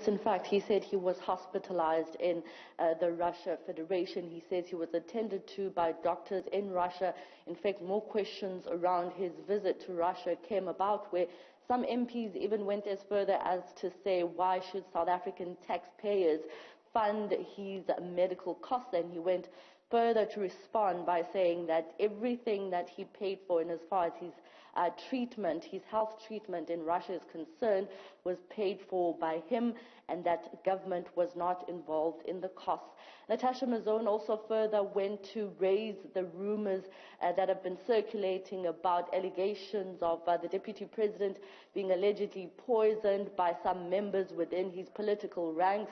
in fact, he said he was hospitalized in the Russia Federation. He says he was attended to by doctors in Russia. In fact, more questions around his visit to Russia came about, where some MPs even went as further as to say, why should South African taxpayers fund his medical costs? And he went further to respond by saying that everything that he paid for, in as far as his treatment, his health treatment in Russia is concerned, was paid for by him, and that government was not involved in the costs. Natasha Mazone also further went to raise the rumors that have been circulating about allegations of the deputy president being allegedly poisoned by some members within his political ranks.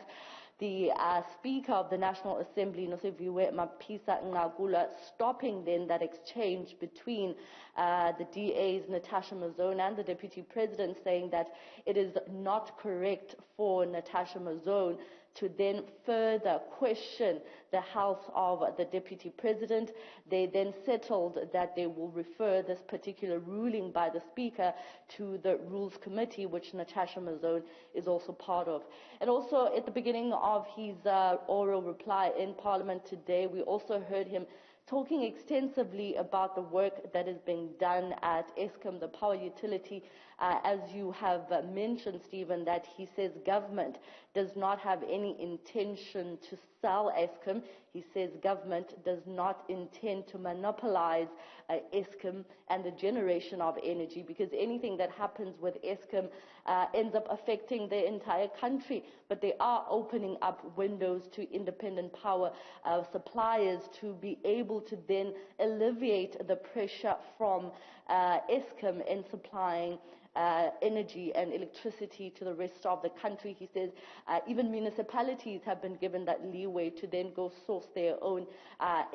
The Speaker of the National Assembly, Nosiviwe Mabuza QnA, stopping then that exchange between the DA's Natasha Mazone and the Deputy President, saying that it is not correct for Natasha Mazone to then further question the health of the Deputy President. They then settled that they will refer this particular ruling by the Speaker to the Rules Committee, which Natasha Mazone is also part of. And also at the beginning of his oral reply in Parliament today, we also heard him talking extensively about the work that is being done at Eskom, the power utility. As you have mentioned, Stephen, that he says government does not have any intention to sell Eskom. He says government does not intend to monopolize Eskom and the generation of energy, because anything that happens with Eskom ends up affecting the entire country. But they are opening up windows to independent power suppliers to be able to then alleviate the pressure from Eskom in supplying energy and electricity to the rest of the country. He says even municipalities have been given that leeway to then go source their own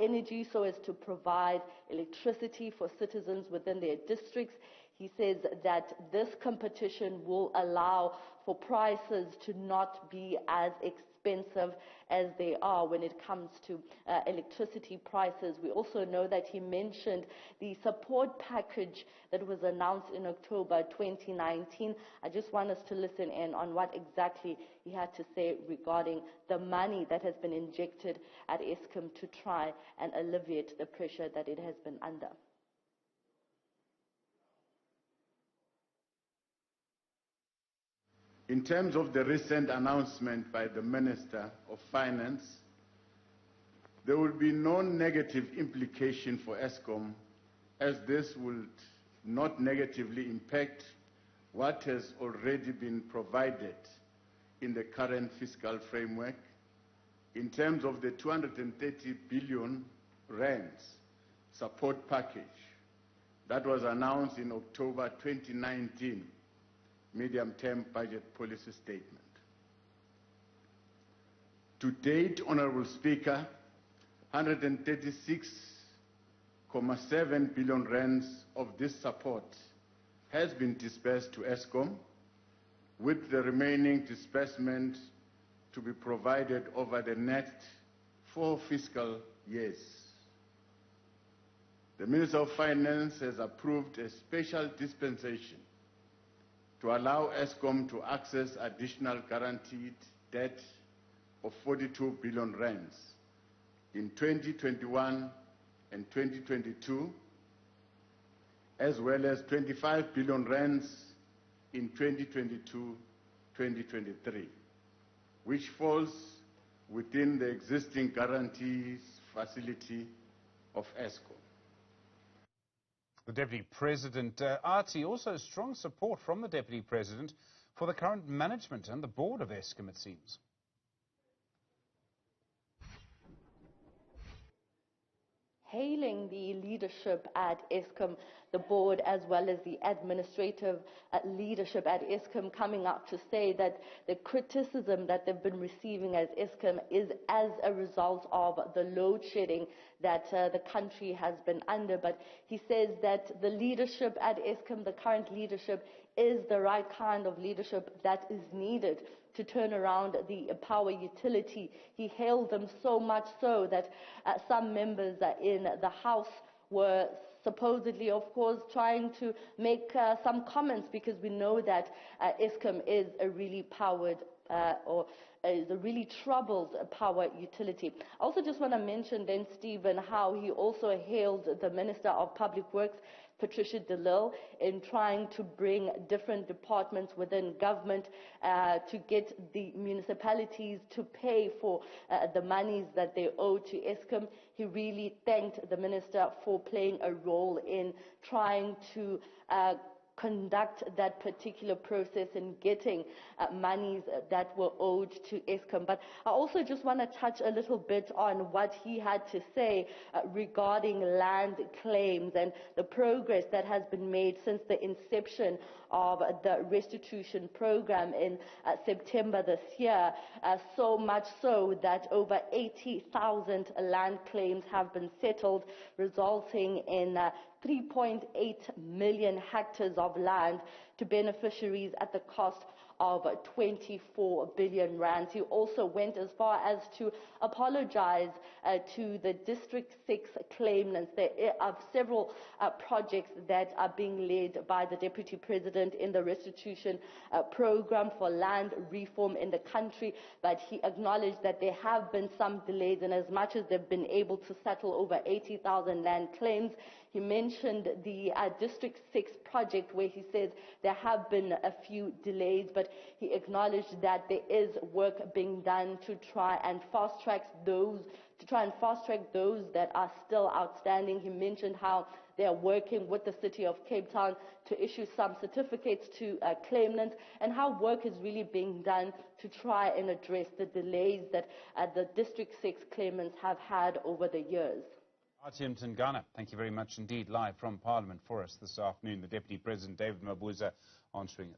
energy so as to provide electricity for citizens within their districts. He says that this competition will allow for prices to not be as expensive as they are when it comes to electricity prices. We also know that he mentioned the support package that was announced in October 2019. I just want us to listen in on what exactly he had to say regarding the money that has been injected at Eskom to try and alleviate the pressure that it has been under. In terms of the recent announcement by the Minister of Finance, there will be no negative implication for Eskom, as this will not negatively impact what has already been provided in the current fiscal framework in terms of the 230 billion rands support package that was announced in October 2019 medium-term budget policy statement. To date, Honorable Speaker, 136.7 billion rands of this support has been disbursed to Eskom, with the remaining disbursement to be provided over the next 4 fiscal years. The Minister of Finance has approved a special dispensation to allow Eskom to access additional guaranteed debt of 42 billion rands in 2021 and 2022, as well as 25 billion rands in 2022-2023, which falls within the existing guarantees facility of Eskom. The Deputy President, Athi, also strong support from the Deputy President for the current management and the board of Eskom, it seems. Hailing the leadership at Eskom, the board as well as the administrative leadership at Eskom coming out to say that the criticism that they've been receiving as Eskom is as a result of the load shedding that the country has been under. But he says that the leadership at Eskom, the current leadership, is the right kind of leadership that is needed to turn around the power utility. He hailed them so much so that some members in the House were supposedly, of course, trying to make some comments, because we know that Eskom is a really powered is a really troubled power utility. I also just want to mention then, Stephen, how he also hailed the Minister of Public Works, Patricia de Lille, in trying to bring different departments within government to get the municipalities to pay for the monies that they owe to Eskom. He really thanked the minister for playing a role in trying to conduct that particular process in getting monies that were owed to Eskom. But I also just want to touch a little bit on what he had to say regarding land claims and the progress that has been made since the inception of the restitution program in September this year, so much so that over 80,000 land claims have been settled, resulting in 3.8 million hectares of land to beneficiaries at the cost of 24 billion rands. He also went as far as to apologize to the District 6 claimants. There are several projects that are being led by the Deputy President in the restitution program for land reform in the country, but he acknowledged that there have been some delays, and as much as they've been able to settle over 80,000 land claims, he mentioned the District 6 project where he says there have been a few delays, but he acknowledged that there is work being done to try and fast-track those that are still outstanding. He mentioned how they are working with the City of Cape Town to issue some certificates to claimants, and how work is really being done to try and address the delays that the District 6 claimants have had over the years. Athi Mtongana, thank you very much indeed, live from Parliament for us this afternoon. The Deputy President David Mabuza answering it.